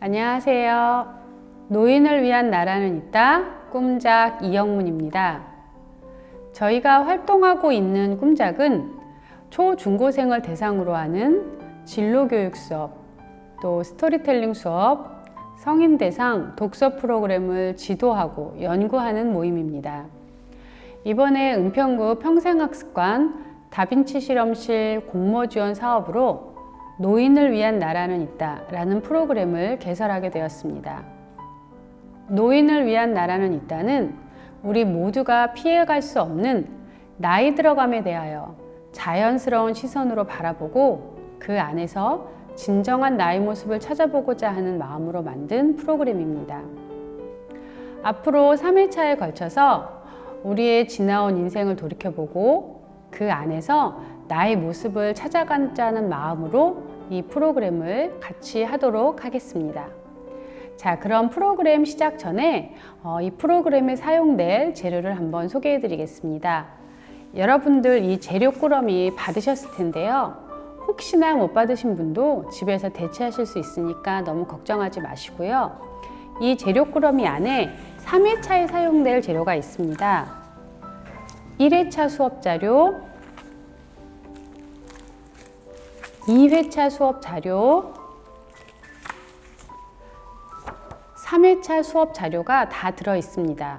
안녕하세요. 노인을 위한 나라는 있다. 꿈작 이영문입니다. 저희가 활동하고 있는 꿈작은 초, 중고생을 대상으로 하는 진로교육 수업, 또 스토리텔링 수업, 성인 대상 독서 프로그램을 지도하고 연구하는 모임입니다. 이번에 은평구 평생학습관 다빈치 실험실 공모 지원 사업으로 노인을 위한 나라는 있다 라는 프로그램을 개설하게 되었습니다. 노인을 위한 나라는 있다는 우리 모두가 피해갈 수 없는 나이 들어감에 대하여 자연스러운 시선으로 바라보고 그 안에서 진정한 나의 모습을 찾아보고자 하는 마음으로 만든 프로그램입니다. 앞으로 3회차에 걸쳐서 우리의 지나온 인생을 돌이켜보고 그 안에서 나의 모습을 찾아가자는 마음으로 이 프로그램을 같이 하도록 하겠습니다. 자, 그럼 프로그램 시작 전에 이 프로그램에 사용될 재료를 한번 소개해 드리겠습니다. 여러분들 이 재료 꾸러미 받으셨을 텐데요. 혹시나 못 받으신 분도 집에서 대체하실 수 있으니까 너무 걱정하지 마시고요. 이 재료 꾸러미 안에 3회차에 사용될 재료가 있습니다. 1회차 수업 자료, 2회차 수업 자료, 3회차 수업 자료가 다 들어 있습니다.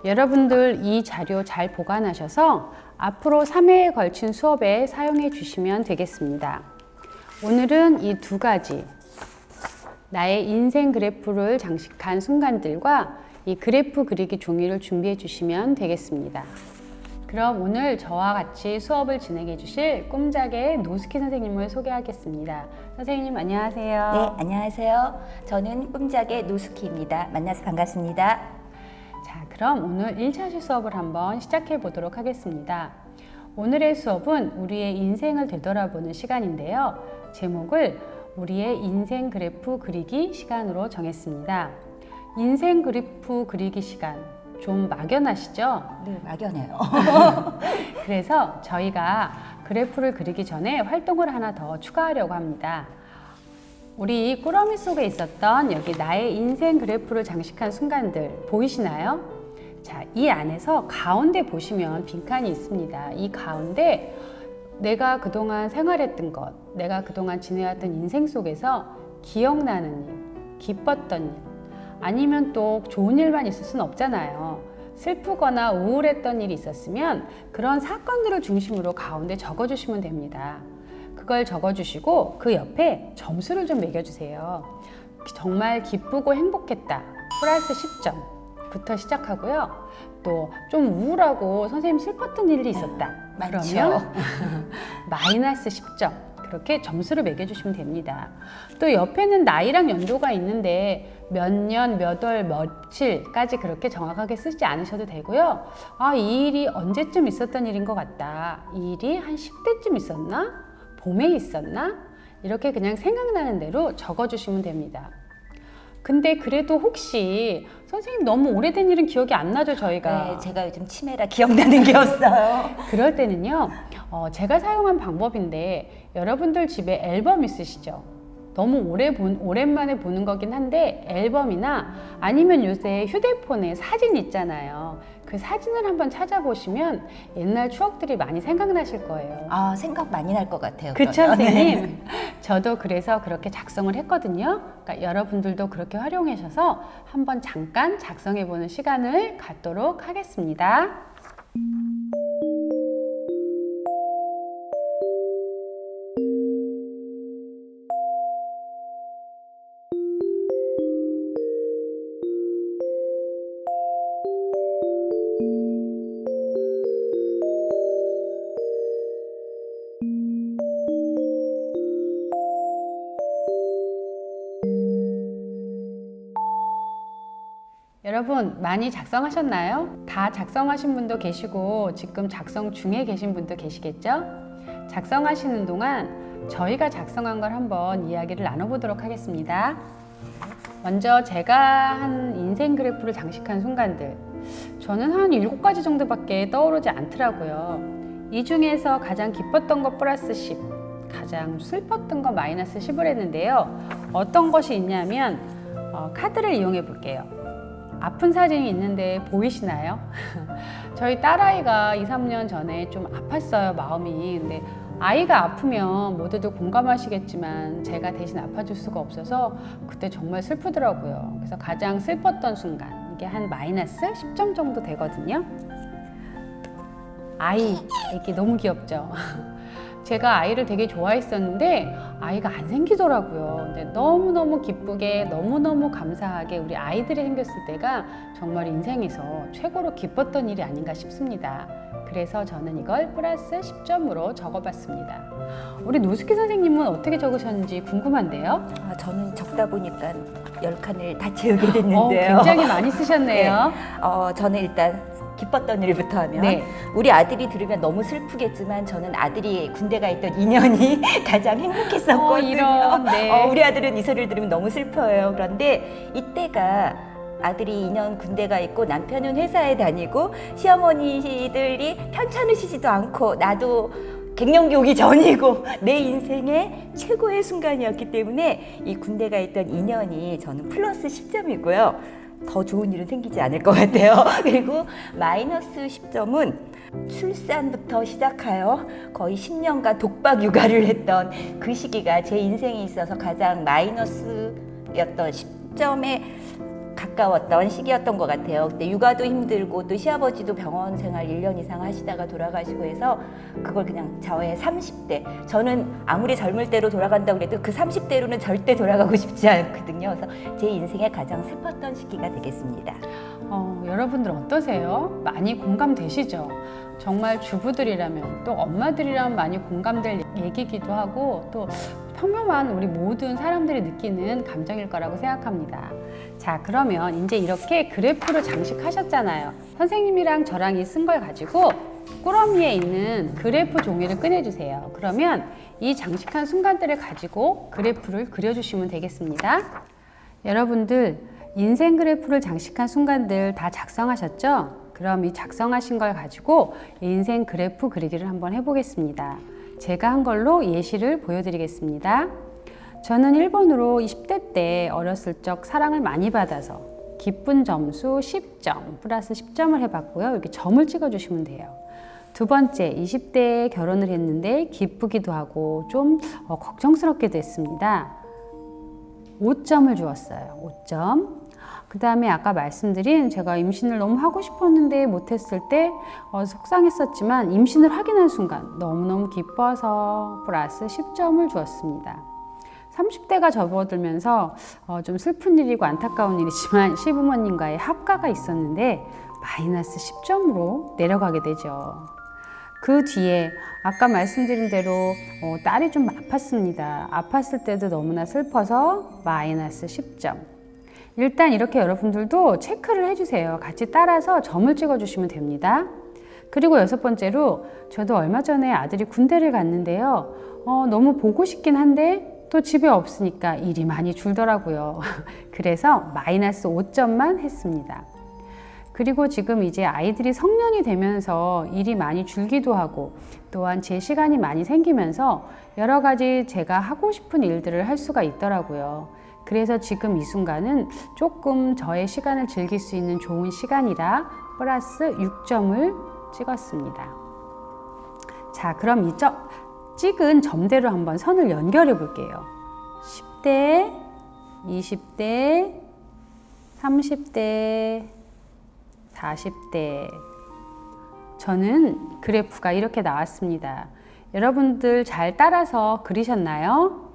여러분들 이 자료 잘 보관하셔서 앞으로 3회에 걸친 수업에 사용해 주시면 되겠습니다. 오늘은 이 두 가지, 나의 인생 그래프를 장식한 순간들과 이 그래프 그리기 종이를 준비해 주시면 되겠습니다. 그럼 오늘 저와 같이 수업을 진행해 주실 꿈작의 노스키 선생님을 소개하겠습니다. 선생님 안녕하세요. 네, 안녕하세요. 저는 꿈작의 노스키입니다. 만나서 반갑습니다. 자, 그럼 오늘 1차시 수업을 한번 시작해 보도록 하겠습니다. 오늘의 수업은 우리의 인생을 되돌아보는 시간인데요. 제목을 우리의 인생 그래프 그리기 시간으로 정했습니다. 인생 그래프 그리기 시간. 좀 막연하시죠? 네, 막연해요. 그래서 저희가 그래프를 그리기 전에 활동을 하나 더 추가하려고 합니다. 우리 꾸러미 속에 있었던 여기 나의 인생 그래프를 장식한 순간들 보이시나요? 자, 이 안에서 가운데 보시면 빈칸이 있습니다. 이 가운데 내가 그동안 생활했던 것, 내가 그동안 지내왔던 인생 속에서 기억나는 일, 기뻤던 일, 아니면 또 좋은 일만 있을 수는 없잖아요. 슬프거나 우울했던 일이 있었으면 그런 사건들을 중심으로 가운데 적어주시면 됩니다. 그걸 적어주시고 그 옆에 점수를 좀 매겨주세요. 정말 기쁘고 행복했다. 플러스 10점부터 시작하고요. 또 좀 우울하고 선생님 슬펐던 일이 있었다. 그러면 마이너스 10점. 그렇게 점수를 매겨주시면 됩니다. 또 옆에는 나이랑 연도가 있는데 몇 년, 몇 월, 며칠까지 그렇게 정확하게 쓰지 않으셔도 되고요. 아, 이 일이 언제쯤 있었던 일인 것 같다. 이 일이 한 10대쯤 있었나? 봄에 있었나? 이렇게 그냥 생각나는 대로 적어주시면 됩니다. 근데 그래도 혹시 선생님 너무 오래된 일은 기억이 안 나죠, 저희가? 네, 제가 요즘 치매라 기억나는 게 없어요. 그럴 때는요, 제가 사용한 방법인데 여러분들 집에 앨범 있으시죠? 너무 오랜만에 보는 거긴 한데 앨범이나 아니면 요새 휴대폰에 사진 있잖아요. 그 사진을 한번 찾아보시면 옛날 추억들이 많이 생각나실 거예요. 아, 생각 많이 날 것 같아요. 그쵸, 그러면. 선생님? 네. 저도 그래서 그렇게 작성을 했거든요. 그러니까 여러분들도 그렇게 활용하셔서 한번 잠깐 작성해보는 시간을 갖도록 하겠습니다. 여러분 많이 작성하셨나요? 다 작성하신 분도 계시고 지금 작성 중에 계신 분도 계시겠죠? 작성하시는 동안 저희가 작성한 걸 한번 이야기를 나눠보도록 하겠습니다. 먼저 제가 한 인생 그래프를 장식한 순간들, 저는 한 7가지 정도밖에 떠오르지 않더라고요. 이 중에서 가장 기뻤던 것 플러스 10, 가장 슬펐던 건 마이너스 10을 했는데요. 어떤 것이 있냐면 카드를 이용해 볼게요. 아픈 사진이 있는데 보이시나요? 저희 딸아이가 2, 3년 전에 좀 아팠어요, 마음이. 근데 아이가 아프면 모두들 공감하시겠지만 제가 대신 아파줄 수가 없어서 그때 정말 슬프더라고요. 그래서 가장 슬펐던 순간, 이게 한 마이너스 10점 정도 되거든요. 아이, 이게 너무 귀엽죠? 제가 아이를 되게 좋아했었는데 아이가 안 생기더라고요. 근데 너무너무 기쁘게 너무너무 감사하게 우리 아이들이 생겼을 때가 정말 인생에서 최고로 기뻤던 일이 아닌가 싶습니다. 그래서 저는 이걸 플러스 10점으로 적어봤습니다. 우리 노스키 선생님은 어떻게 적으셨는지 궁금한데요? 저는 적다 보니까 10칸을 다 채우게 됐는데요. 굉장히 많이 쓰셨네요. 저는 일단 기뻤던 일부터 하면 네. 우리 아들이 들으면 너무 슬프겠지만 저는 아들이 군대가 있던 2년이 가장 행복했었거든요. 이런, 네. 우리 아들은 이 소리를 들으면 너무 슬퍼요. 그런데 이때가 아들이 2년 군대가 있고 남편은 회사에 다니고 시어머니들이 편찮으시지도 않고 나도 갱년기 오기 전이고 내 인생의 최고의 순간이었기 때문에 이 군대가 있던 2년이 저는 플러스 10점이고요. 더 좋은 일은 생기지 않을 것 같아요. 그리고 마이너스 10점은 출산부터 시작하여 거의 10년간 독박 육아를 했던 그 시기가 제 인생에 있어서 가장 마이너스였던 10점에 가까웠던 시기였던 것 같아요. 그때 육아도 힘들고 또 시아버지도 병원 생활 1년 이상 하시다가 돌아가시고 해서 그걸 그냥 저의 30대, 저는 아무리 젊을 때로 돌아간다고 해도 그 30대로는 절대 돌아가고 싶지 않거든요. 그래서 제 인생에 가장 슬펐던 시기가 되겠습니다. 여러분들 어떠세요? 많이 공감되시죠? 정말 주부들이라면 또 엄마들이라면 많이 공감될 얘기기도 하고 또 평범한 우리 모든 사람들이 느끼는 감정일 거라고 생각합니다. 자, 그러면 이제 이렇게 그래프를 장식하셨잖아요. 선생님이랑 저랑 쓴 걸 가지고 꾸러미에 있는 그래프 종이를 꺼내주세요. 그러면 이 장식한 순간들을 가지고 그래프를 그려주시면 되겠습니다. 여러분들 인생 그래프를 장식한 순간들 다 작성하셨죠? 그럼 이 작성하신 걸 가지고 인생 그래프 그리기를 한번 해보겠습니다. 제가 한 걸로 예시를 보여드리겠습니다. 저는 1번으로 20대 때 어렸을 적 사랑을 많이 받아서 기쁜 점수 10점 플러스 10점을 해봤고요. 이렇게 점을 찍어주시면 돼요. 두 번째, 20대에 결혼을 했는데 기쁘기도 하고 좀 걱정스럽기도 했습니다. 5점을 주었어요. 5점. 그 다음에 아까 말씀드린 제가 임신을 너무 하고 싶었는데 못했을 때 속상했었지만 임신을 확인한 순간 너무너무 기뻐서 플러스 10점을 주었습니다. 30대가 접어들면서 좀 슬픈 일이고 안타까운 일이지만 시부모님과의 합가가 있었는데 마이너스 10점으로 내려가게 되죠. 그 뒤에 아까 말씀드린 대로 딸이 좀 아팠습니다. 아팠을 때도 너무나 슬퍼서 마이너스 10점. 일단 이렇게 여러분들도 체크를 해주세요. 같이 따라서 점을 찍어주시면 됩니다. 그리고 6번째로 저도 얼마 전에 아들이 군대를 갔는데요. 너무 보고 싶긴 한데 또 집에 없으니까 일이 많이 줄더라고요. 그래서 마이너스 5점만 했습니다. 그리고 지금 이제 아이들이 성년이 되면서 일이 많이 줄기도 하고 또한 제 시간이 많이 생기면서 여러 가지 제가 하고 싶은 일들을 할 수가 있더라고요. 그래서 지금 이 순간은 조금 저의 시간을 즐길 수 있는 좋은 시간이라 플러스 6점을 찍었습니다. 자, 그럼 이 찍은 점대로 한번 선을 연결해 볼게요. 10대, 20대, 30대, 40대. 저는 그래프가 이렇게 나왔습니다. 여러분들 잘 따라서 그리셨나요?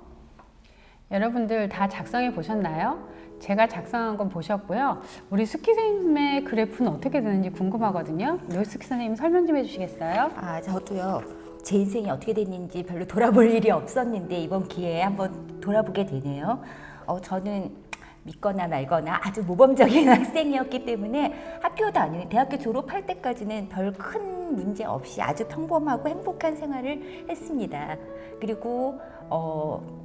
여러분들 다 작성해 보셨나요? 제가 작성한 건 보셨고요. 우리 스키 선생님의 그래프는 어떻게 되는지 궁금하거든요. 노스키 선생님 설명 좀 해주시겠어요? 저도요. 제 인생이 어떻게 됐는지 별로 돌아볼 일이 없었는데 이번 기회에 한번 돌아보게 되네요. 저는 믿거나 말거나 아주 모범적인 학생이었기 때문에 학교 다니는 대학교 졸업할 때까지는 별 큰 문제 없이 아주 평범하고 행복한 생활을 했습니다. 그리고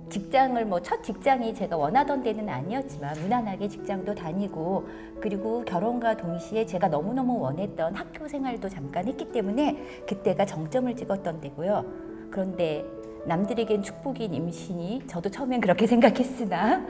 직장을 첫 직장이 제가 원하던 데는 아니었지만 무난하게 직장도 다니고 그리고 결혼과 동시에 제가 너무너무 원했던 학교 생활도 잠깐 했기 때문에 그때가 정점을 찍었던 때고요. 그런데 남들에겐 축복인 임신이 저도 처음엔 그렇게 생각했으나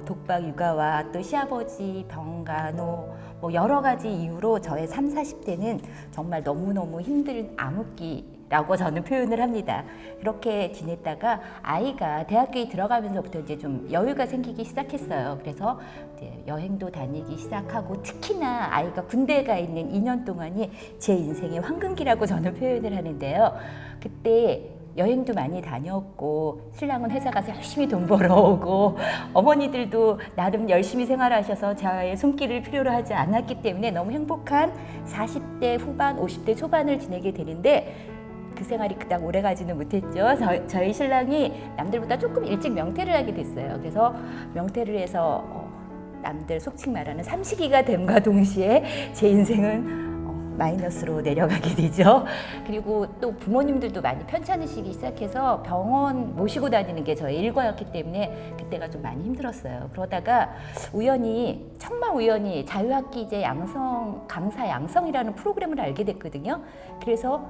독박 육아와 또 시아버지 병간호 뭐 여러 가지 이유로 저의 3, 40대는 정말 너무너무 힘든 암흑기라고 저는 표현을 합니다. 그렇게 지냈다가 아이가 대학교에 들어가면서부터 이제 좀 여유가 생기기 시작했어요. 그래서 이제 여행도 다니기 시작하고 특히나 아이가 군대에 가 있는 2년 동안이 제 인생의 황금기라고 저는 표현을 하는데요. 그때 여행도 많이 다녔고 신랑은 회사 가서 열심히 돈 벌어오고 어머니들도 나름 열심히 생활하셔서 저의 손길을 필요로 하지 않았기 때문에 너무 행복한 40대 후반, 50대 초반을 지내게 되는데 그 생활이 그닥 오래 가지는 못했죠. 저희 신랑이 남들보다 조금 일찍 명퇴를 하게 됐어요. 그래서 명퇴를 해서 남들 속칭 말하는 삼식이가 됨과 동시에 제 인생은 마이너스로 내려가게 되죠. 그리고 또 부모님들도 많이 편찮으시기 시작해서 병원 모시고 다니는 게 저의 일과였기 때문에 그때가 좀 많이 힘들었어요. 그러다가 정말 우연히 자유학기제 강사 양성이라는 프로그램을 알게 됐거든요. 그래서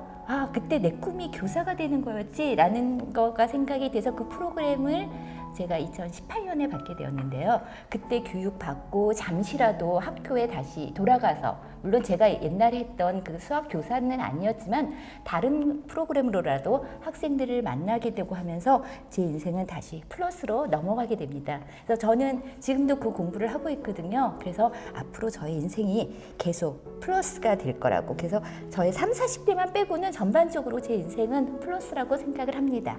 그때 내 꿈이 교사가 되는 거였지 라는 거가 생각이 돼서 그 프로그램을 제가 2018년에 받게 되었는데요. 그때 교육받고 잠시라도 학교에 다시 돌아가서 물론 제가 옛날에 했던 그 수학 교사는 아니었지만 다른 프로그램으로라도 학생들을 만나게 되고 하면서 제 인생은 다시 플러스로 넘어가게 됩니다. 그래서 저는 지금도 그 공부를 하고 있거든요. 그래서 앞으로 저의 인생이 계속 플러스가 될 거라고. 그래서 저의 3, 40대만 빼고는 전반적으로 제 인생은 플러스라고 생각을 합니다.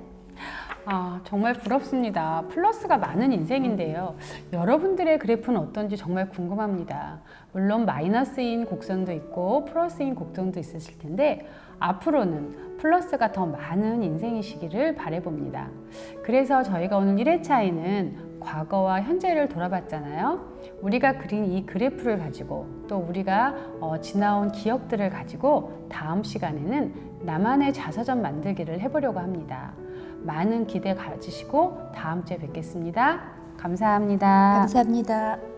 정말 부럽습니다. 플러스가 많은 인생인데요. 여러분들의 그래프는 어떤지 정말 궁금합니다. 물론 마이너스인 곡선도 있고 플러스인 곡선도 있으실 텐데 앞으로는 플러스가 더 많은 인생이시기를 바라봅니다. 그래서 저희가 오늘 1회차에는 과거와 현재를 돌아봤잖아요. 우리가 그린 이 그래프를 가지고 또 우리가 지나온 기억들을 가지고 다음 시간에는 나만의 자서전 만들기를 해보려고 합니다. 많은 기대 가지시고 다음 주에 뵙겠습니다. 감사합니다. 감사합니다.